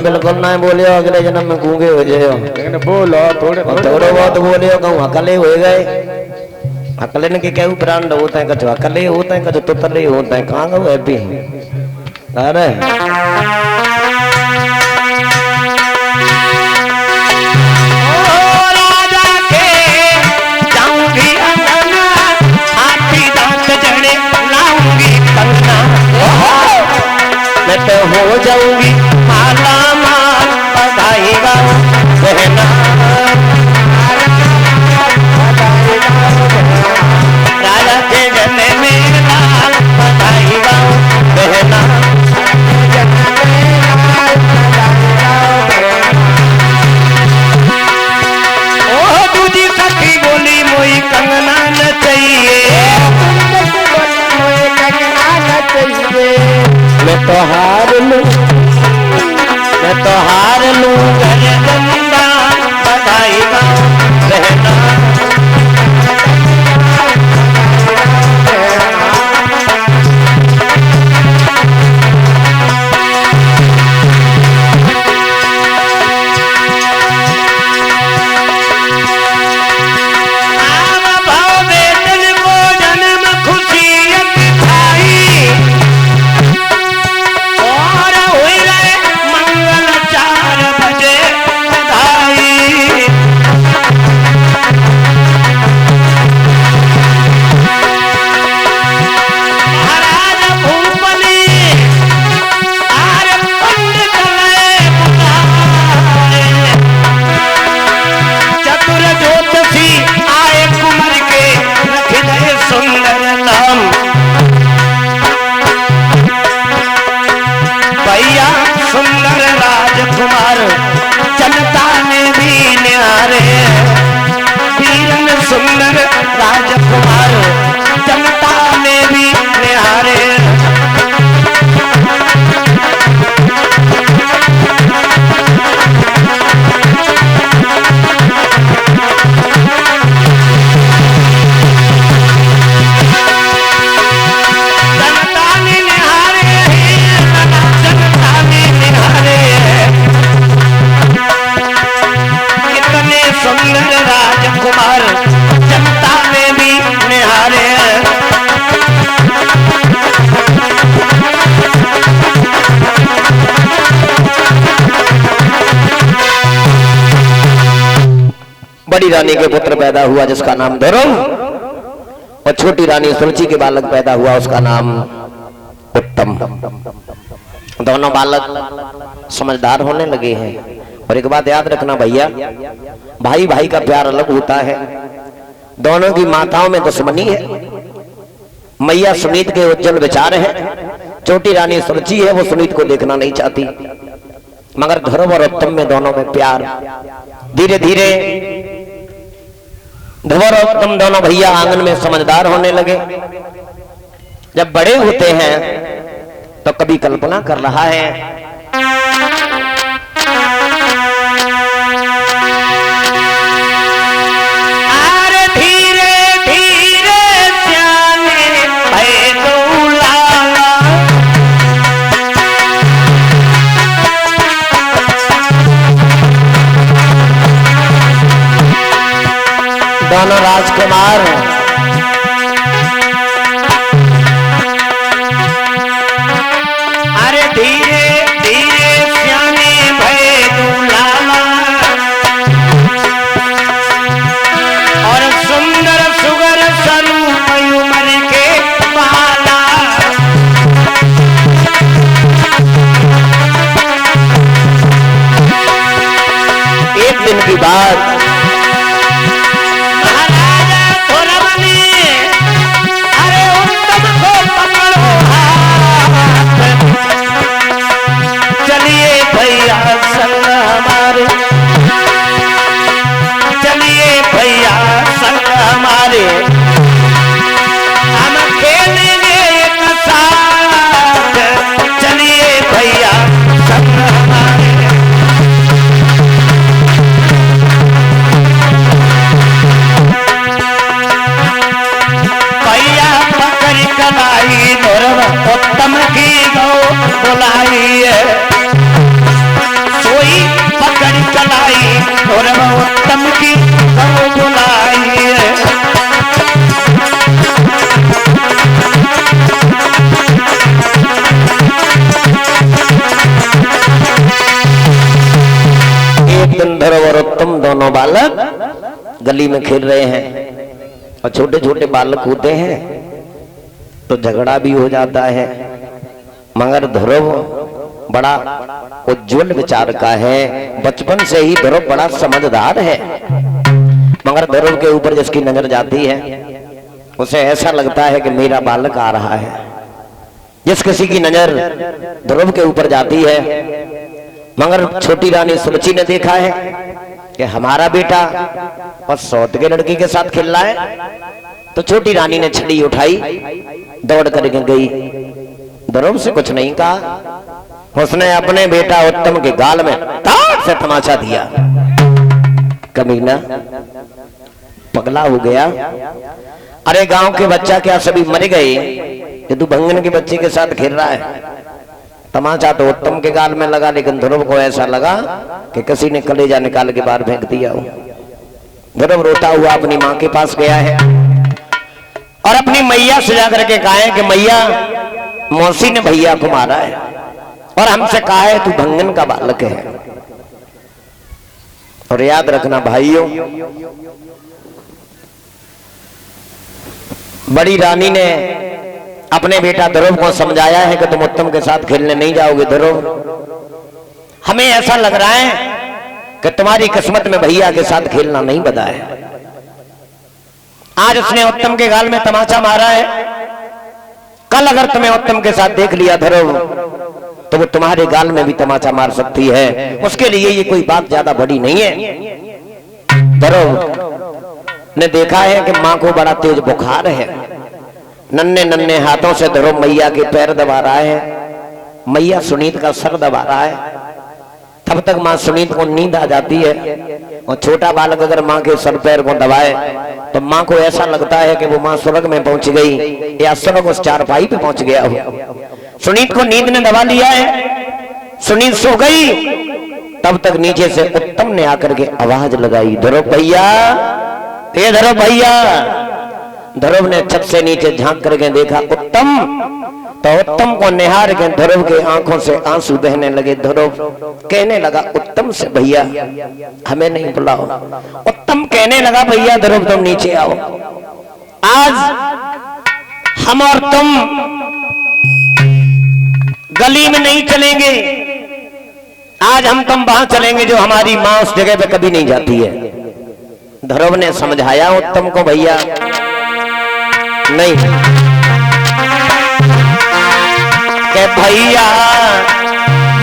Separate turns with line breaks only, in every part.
बिल्कुल ना बोलियो अगले जन्म में गूंगे हो जाओ।
लेकिन बोलो थोड़े
थोड़े बहुत बोलियो कहूँ अकले हो गए। अकले के क्या ब्रांड होता है कचो अकले होता है कचो तुतले होता है कहाँ गो है भी अरे मैं तो हो जाऊंगी माला माल बधाईगा बहना राजा के जन्म में लाल बधाईगा बहना ओह दूजी सखी बोली मोई कंगना न चाहिए मैं तो हार लूं घर गंगा बधाई बहना बड़ी रानी के पुत्र पैदा हुआ जिसका नाम धर्म और छोटी रानी सुरुचि के बालक पैदा हुआ उसका नाम उत्तम। दोनों बालक समझदार होने लगे हैं। और एक बात याद रखना भैया, भाई भाई का प्यार अलग होता है। दोनों की माताओं में दुश्मनी है। मैया सुनीत के उज्जवल विचार है, छोटी रानी सुरुचि है वो सुनीत को देखना नहीं चाहती। मगर ध्रुव और उत्तम में दोनों में प्यार। धीरे धीरे ध्रुव और उत्तम दोनों भैया आंगन में समझदार होने लगे। जब बड़े होते हैं तो कभी कल्पना कर रहा है अरे धीरे धीरे जाने भय दूलाला दोनों राजकुमार अरे धीरे धीरे श्यामे भय दूलाला और सुंदर सुगर स्वरूप उमर के बाला। एक दिन की बात बुलाई, धर्म उत्तम की सब बुलाई। एक दिन धर्म और उत्तम दोनों बालक गली में खेल रहे हैं और छोटे छोटे बालक होते हैं तो झगड़ा भी हो जाता है, मगर ध्रुव बड़ा उज्जवल विचार का है, बचपन से ही ध्रुव बड़ा समझदार है। मगर ध्रुव के ऊपर जिसकी नजर जाती है उसे ऐसा लगता है कि मेरा बालक आ रहा है। जिस किसी की नजर ध्रुव के ऊपर जाती है, मगर छोटी रानी सुरुचि ने देखा है कि हमारा बेटा और सौत के लड़की के साथ खेल रहा है, तो छोटी रानी ने छड़ी उठाई, दौड़ करके गई, ध्रुव से कुछ नहीं कहा, उसने अपने बेटा उत्तम के गाल में ताक से तमाचा दिया। कमीना पगला हो गया, अरे गांव के बच्चा क्या सभी मर गए कि तू भंगन के बच्चे के साथ खेल रहा है। तमाचा तो उत्तम के गाल में लगा, लेकिन ध्रुव को ऐसा लगा कि किसी ने कलेजा निकाल के बाहर फेंक दिया हो। ध्रुव रोता हुआ अपनी मां के पास गया है और अपनी मैया से जाकर के कहा है कि मैया, मौसी ने भैया को मारा है और हमसे कहा है तू भंगन का बालक है। और याद रखना भाइयों, बड़ी रानी ने अपने बेटा ध्रुव को समझाया है कि तुम उत्तम के साथ खेलने नहीं जाओगे। ध्रुव, हमें ऐसा लग रहा है कि तुम्हारी किस्मत में भैया के साथ खेलना नहीं बदा है। आज उसने उत्तम के गाल में तमाचा मारा है, कल अगर तुम्हें उत्तम के साथ देख लिया ध्रुव तो वो तुम्हारे गाल में भी तमाचा मार सकती है। उसके लिए ये कोई बात ज्यादा बड़ी नहीं है। ध्रुव ने देखा है कि मां को बड़ा तेज बुखार है, नन्हे नन्हे हाथों से ध्रुव मैया के पैर दबा रहा है, मैया सुनीत का सर दबा रहा है। तब तक मां सुनीत को नींद आ जाती है और छोटा बालक अगर मां के सर पैर को दबाए तो मां को ऐसा लगता है कि वो मां स्वर्ग में पहुंच गई या स्वर्ग उस चारपाई पे पहुंच गया हो। सुनीत को नींद ने दबा लिया है, सुनीत सो गई। तब तक नीचे से उत्तम ने आकर के आवाज लगाई, ध्रुव भैया, ए ध्रुव भैया। ध्रुव ने छत से नीचे झांक करके देखा उत्तम, तो उत्तम को निहार के ध्रुव के आंखों से आंसू बहने लगे। ध्रुव कहने लगा उत्तम से, भैया हमें नहीं बुलाओ। उत्तम कहने लगा, भैया ध्रुव तुम नीचे आओ, आज हम और तुम गली में नहीं चलेंगे, आज हम तुम वहां चलेंगे जो हमारी मां उस जगह पे कभी नहीं जाती है। ध्रुव ने समझाया उत्तम को, भैया नहीं, के भैया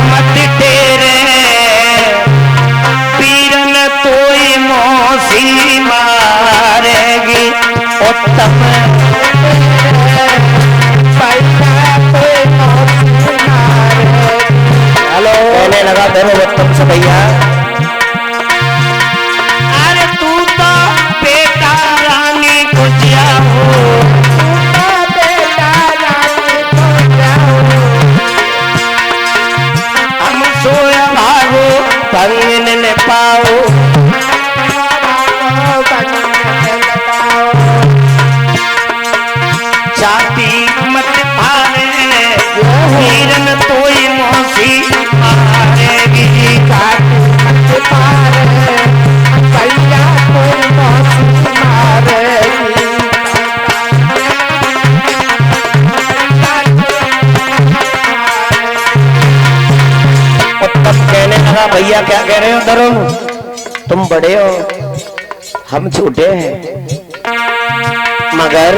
मत तेरे पीरन तोई मौसी मारेगी। उत्तम हेलो कहने लगा ध्रुव उत्तम से, भैया अरे तू तो बेटा रानी को जाओ, भंगन ले पाओ, छाती मत फाड़े, हिरन तोई मौसी मारेगी। छाती मत फाड़े, भैया तोई मौसी मारेगी। उत्तम कहने लगा, भैया क्या कह रहे हो ध्रुव, तुम बड़े हो हम छोटे हैं, मगर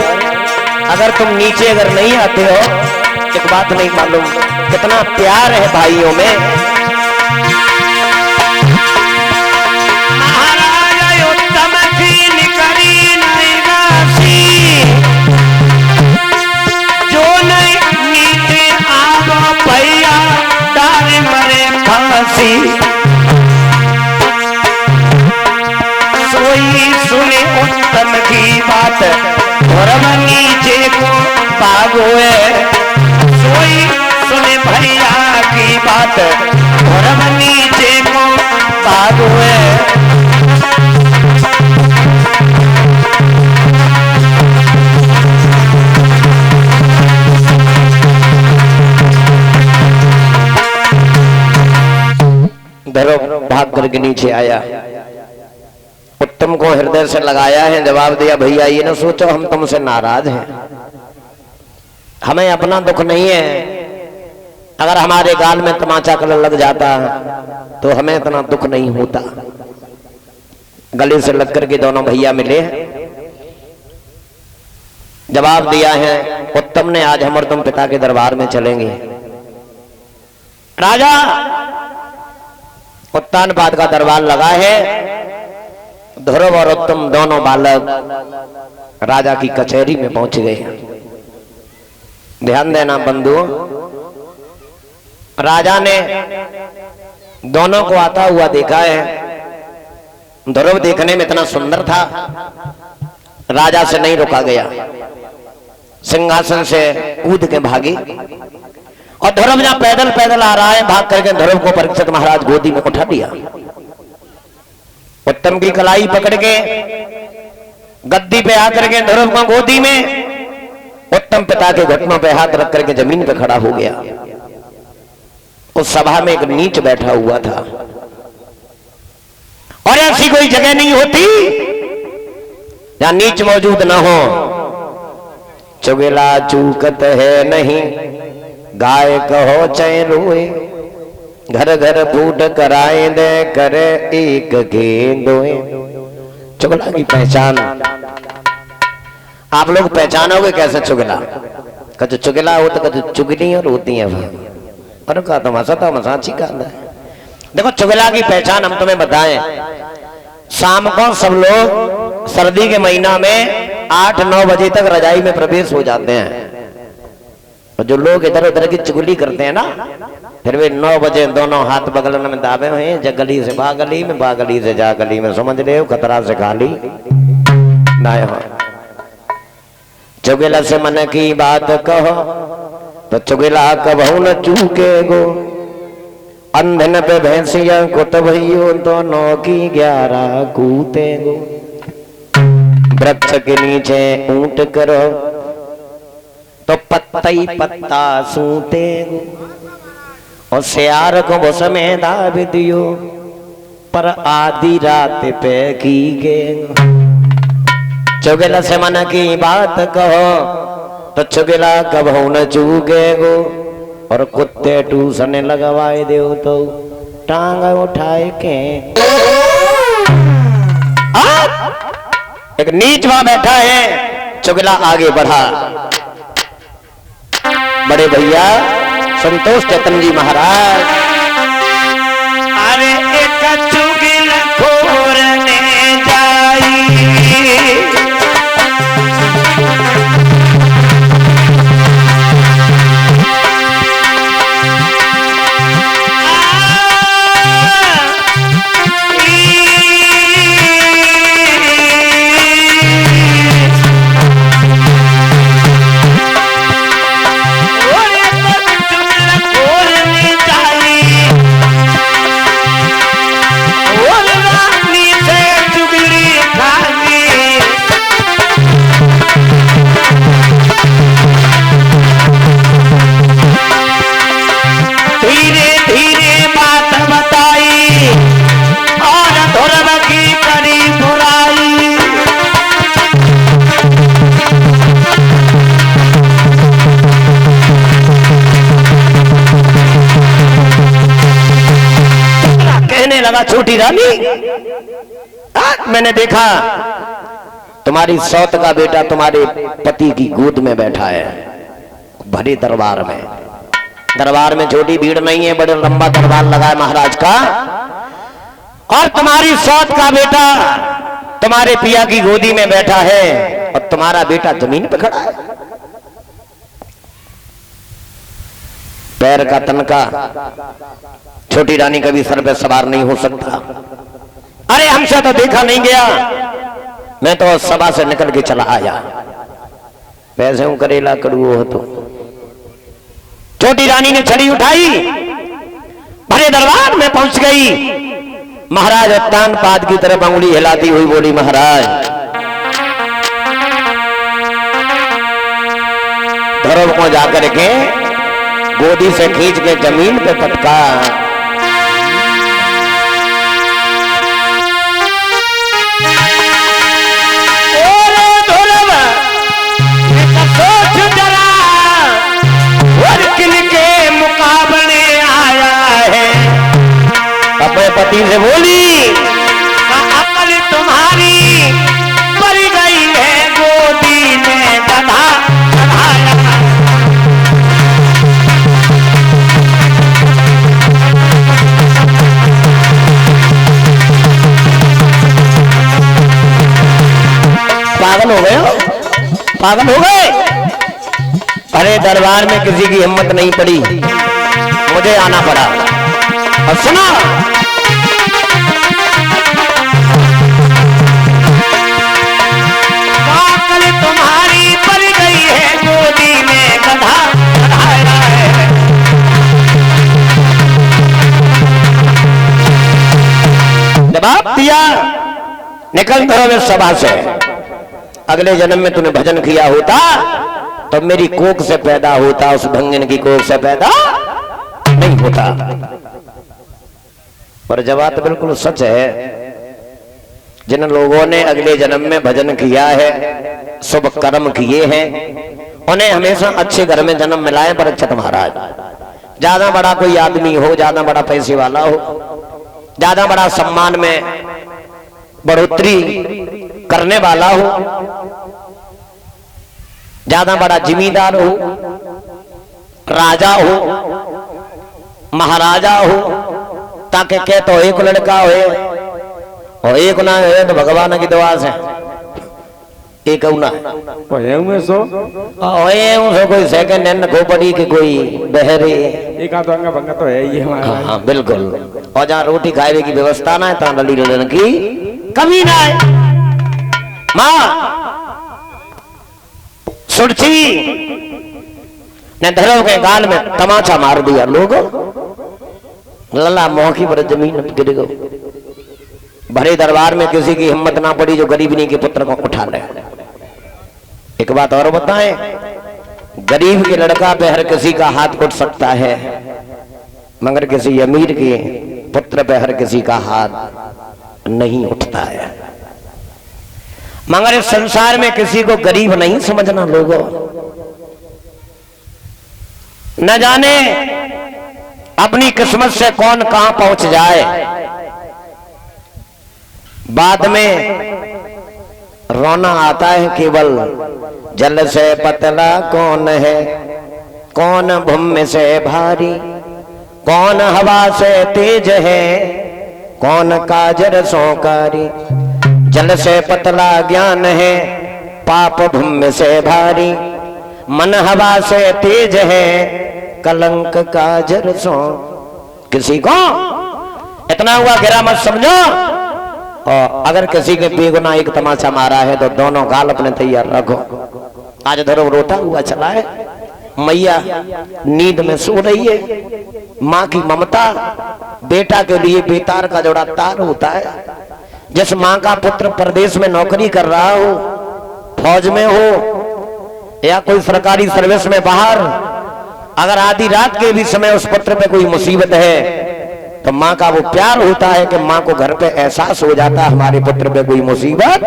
अगर तुम नीचे अगर नहीं आते हो, एक बात नहीं मालूम कितना प्यार है भाइयों में। महाराज उत्तम की निकरी नहीं राशि, जो नहीं नीचे आवो भैया डाल मरे फांसी। सोई सुने उत्तम की बात, ध्रुव नीचे को भागोए। सोई सुने भैया की बात, ध्रुव नीचे को भागोए। भाग करके नीचे आया, उत्तम को हृदय से लगाया है, जवाब दिया, भैया ये ना सोचो हम तुमसे नाराज हैं, हमें अपना दुख नहीं है, अगर हमारे गाल में तमाचा कलर लग जाता तो हमें इतना दुख नहीं होता। गले से लग करके दोनों भैया मिले, जवाब दिया है उत्तम ने, आज हम और तुम पिता के दरबार में चलेंगे। राजा उत्तानपाद का दरबार लगा है, ध्रुव और उत्तम दोनों बालक राजा की कचहरी में पहुंच गए हैं। ध्यान देना बंधु, राजा ने दोनों को आता हुआ देखा है। ध्रुव देखने में इतना सुंदर था, राजा से नहीं रोका गया, सिंहासन से कूद के भागी, और ध्रुव जहां पैदल पैदल आ रहा है, भाग करके ध्रुव को परीक्षित महाराज गोदी में उठा लिया। उत्तम की कलाई पकड़ के गद्दी पे आकर के ध्रुव को गोदी में, उत्तम पिता के घुटनों पे हाथ रख करके जमीन पे खड़ा हो गया। उस सभा में एक नीच बैठा हुआ था, और ऐसी कोई जगह नहीं होती जहां नीच मौजूद ना हो। चुगला चूकत है नहीं, गाय कहो चै रोए, घर घर फूट कराए दे, करे एक गेंदोए। चुगला की पहचान आप लोग पहचानोगे कैसे? चुगला कद चुगला हो तो कद चुगली और होती है, और का तमाशा था मसाची का। देखो चुगला की पहचान हम तुम्हें बताएं, शाम को सब लोग सर्दी के महीना में 8-9 बजे तक रजाई में प्रवेश हो जाते हैं, और जो लोग इधर उधर की चुगली करते हैं ना, फिर वे 9 बजे दोनों हाथ बगल में दाबे हुए हैं, जगली से बागली में, बागली से जा गली में, समझ रहे हो, खतरा से खाली ना हो। चुगला से मन की बात कहो तो चुगला कबहू न चूके गो, अंधन पे भैंसिया कुत भइयो, दोनों की 11 कूते गो। वृक्ष के नीचे ऊंट करो तो पत्ता ही पत्ता सूते गो, और सियार को बस में दाब दियो, पर आधी रात पे की गे। चुगला से मन की बात कहो तो चुगला कबहू न चूके गो, और कुत्ते टूसने लगवाए दो तो टांग उठाए के। एक नीच वहां बैठा है, चुगला आगे बढ़ा। बड़े भैया संतोष चतन जी महाराज,
अरे एक चुगला खोरने जाई,
छोटी रानी, मैंने देखा तुम्हारी सौत का बेटा तुम्हारे पति की गोद में बैठा है, भरे दरबार में। दरबार में छोटी भीड़ नहीं है, बड़े लंबा दरबार लगा है महाराज का, और तुम्हारी सौत का बेटा तुम्हारे पिया की गोदी में बैठा है, और तुम्हारा बेटा जमीन पे खड़ा है। पैर का तनका छोटी रानी कभी सर पे सवार नहीं हो सकता। अरे हमसे तो देखा नहीं गया, मैं तो सभा से निकल के चला आया, वैसे हूं करेला कड़ू हो तो। छोटी रानी ने छड़ी उठाई, भरे दरबार में पहुंच गई। महाराज उत्तानपाद की तरफ अंगुली हिलाती हुई बोली, महाराज ध्रुव को जाकर के गोदी से खींच के जमीन पे पटका, पति से बोली,
अकल तुम्हारी पड़ गई है गोदी में गधा गधाया।
पागल हो गए हो, पागल हो गए। अरे दरबार में किसी की हिम्मत नहीं पड़ी, मुझे आना पड़ा। और सुना,
अकल तुम्हारी पड़ गई है गोदी में गधा गधाया है।
जवाब दिया, निकल करो इस सभा से। अगले जन्म में तूने भजन किया होता तो मेरी कोख से पैदा होता, उस भंगन की कोख से पैदा नहीं होता। पर जवाब तो बिल्कुल सच है। जिन लोगों ने अगले जन्म में भजन किया है, शुभ कर्म किए हैं, उन्हें हमेशा अच्छे घर में जन्म मिला है। परीक्षित महाराज, ज्यादा बड़ा कोई आदमी हो, ज्यादा बड़ा पैसे वाला हो, ज्यादा बड़ा सम्मान में बढ़ोतरी करने वाला हो, ज्यादा बड़ा जिम्मेदार हो, राजा हो, महाराजा हो, ताकि कह तो एक लड़का हो और एक ना हो तो भगवान की दुआ से एक ना
सो
कोई सेकंड हैंड खोपड़ी की कोई बहरे
एक आध अंगा भंगा तो है ही हमारा।
हाँ बिल्कुल। और जहाँ रोटी खाए की व्यवस्था ना है, तहाँ लड़ी लड़न की कमी ना है। माँ सुरछी ने धर्म के गाल में तमाचा मार दिया, लोगों लल्ला मौकी पर जमीन गिर गई। भरे दरबार में किसी की हिम्मत ना पड़ी जो गरीबनी के पुत्र को उठा ले। एक बात और बताएं, गरीब के लड़का पे हर किसी का हाथ उठ सकता है, मगर किसी अमीर के पुत्र पे हर किसी का हाथ नहीं उठता है। मगर इस संसार में किसी को गरीब नहीं समझना लोगों। न जाने अपनी किस्मत से कौन कहां पहुंच जाए, बाद में रोना आता है केवल। जल से पतला कौन है, कौन भूमि से भारी, कौन हवा से तेज है, कौन काजर सौकारी। जल से पतला ज्ञान है, पाप भूमि से भारी, मन हवा से तेज है, कलंक काजर सो। किसी को इतना हुआ गिरा मत समझो। और अगर किसी के बेगुनाह एक तमाचा मारा है तो दोनों गाल अपने तैयार रखो। आज धर्म रोता हुआ चला है, मैया नींद में सो रही है। माँ की ममता बेटा के लिए बेतार का जोड़ा तार होता है। जिस माँ का पुत्र परदेश में नौकरी कर रहा हो, फौज में हो या कोई सरकारी सर्विस में बाहर, अगर आधी रात के भी समय उस पुत्र पे कोई मुसीबत है तो माँ का वो प्यार होता है कि माँ को घर पे एहसास हो जाता है हमारे पुत्र पे कोई मुसीबत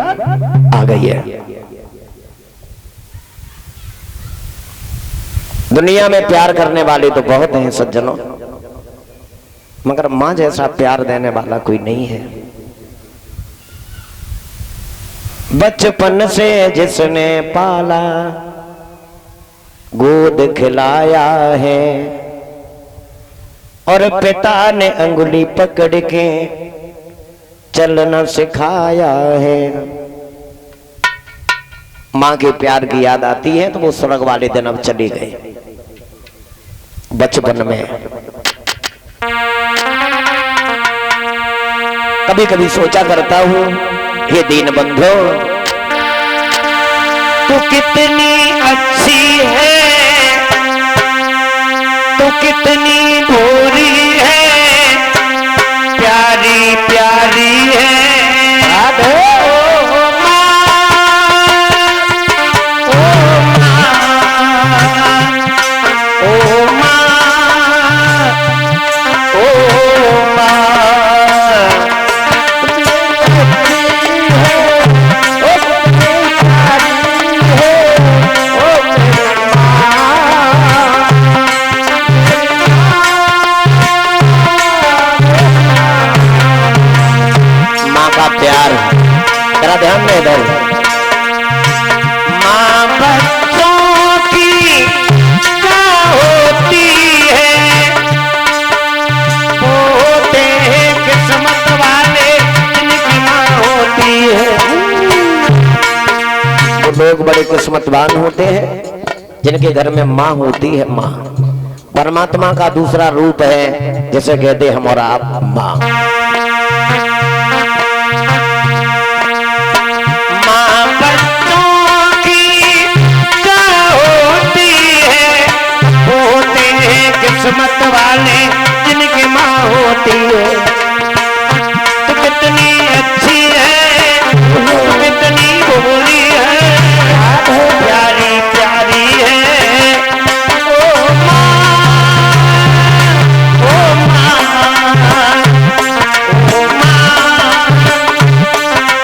आ गई है। दुनिया में प्यार करने वाले तो बहुत हैं सज्जनों, मगर माँ जैसा प्यार देने वाला कोई नहीं है। बचपन से जिसने पाला, गोद खिलाया है, और पिता ने अंगुली पकड़ के चलना सिखाया है। माँ के प्यार की याद आती है तो वो स्वर्ग वाले दिन अब चले गए। बचपन में कभी कभी सोचा करता हूँ, हे दीन बंधो
तू कितनी अच्छी है, तू कितनी भोरी है, प्यारी प्यारी है।
का प्यार। जरा ध्यान में इधर।
माँ बच्चों की क्या होती है, होते हैं किस्मत वाले जिनकी माँ होती है।
वो लोग बड़े किस्मतवान होते हैं जिनके घर में माँ होती है। माँ परमात्मा का दूसरा रूप है, जैसे कहते हम और आप माँ।
माँ बच्चों की क्या होती है, होते हैं किस्मत वाले जिनकी माँ होती है। तो कितनी अच्छी है, तो कितनी भोली है, प्यारी प्यारी है। ओ माँ, ओ माँ, ओ माँ,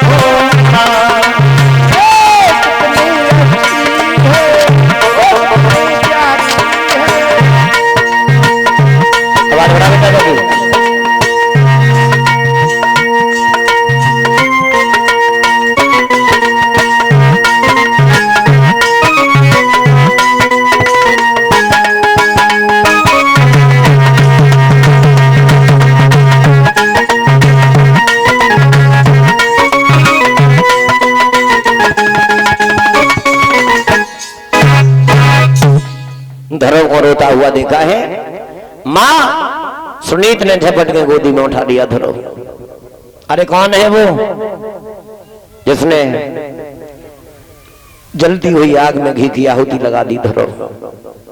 ओ माँ।
आवाज बढ़ा बेटा जी। धर्म को रोता हुआ देखा है। माँ सुनीत ने झपट के गोदी में उठा लिया धर्म। अरे कौन है वो जिसने जलती हुई आग में घी की आहुति लगा दी? धर्म